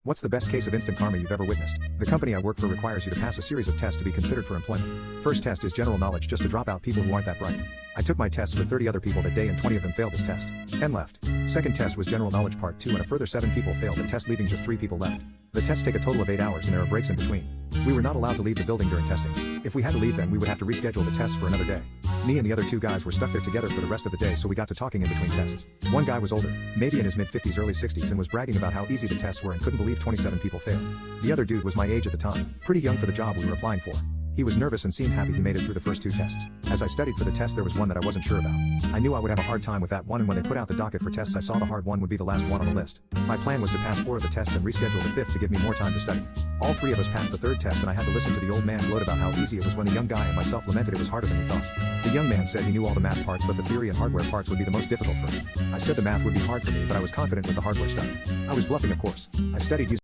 What's the best case of instant karma you've ever witnessed? The company I work for requires you to pass a series of tests to be considered for employment. First test is general knowledge, just to drop out people who aren't that bright. I took my tests with 30 other people that day and 20 of them failed this test. 10 left. Second test was general knowledge part 2 and a further 7 people failed the test, leaving just 3 people left. The tests take a total of 8 hours and there are breaks in between. We were not allowed to leave the building during testing. If we had to leave, then we would have to reschedule the tests for another day. Me and the other 2 guys were stuck there together for the rest of the day, so we got to talking in between tests. One guy was older, maybe in his mid-50s early 60s, and was bragging about how easy the tests were and couldn't believe 27 people failed. The other dude was my age at the time, pretty young for the job we were applying for. He was nervous and seemed happy he made it through the first 2 tests. As I studied for the test, there was one that I wasn't sure about. I knew I would have a hard time with that one, and when they put out the docket for tests I saw the hard one would be the last one on the list. My plan was to pass 4 of the tests and reschedule the 5th to give me more time to study. All 3 of us passed the 3rd test and I had to listen to the old man gloat about how easy it was when the young guy and myself lamented it was harder than we thought. The young man said he knew all the math parts, but the theory and hardware parts would be the most difficult for me. I said the math would be hard for me, but I was confident with the hardware stuff. I was bluffing, of course. I studied using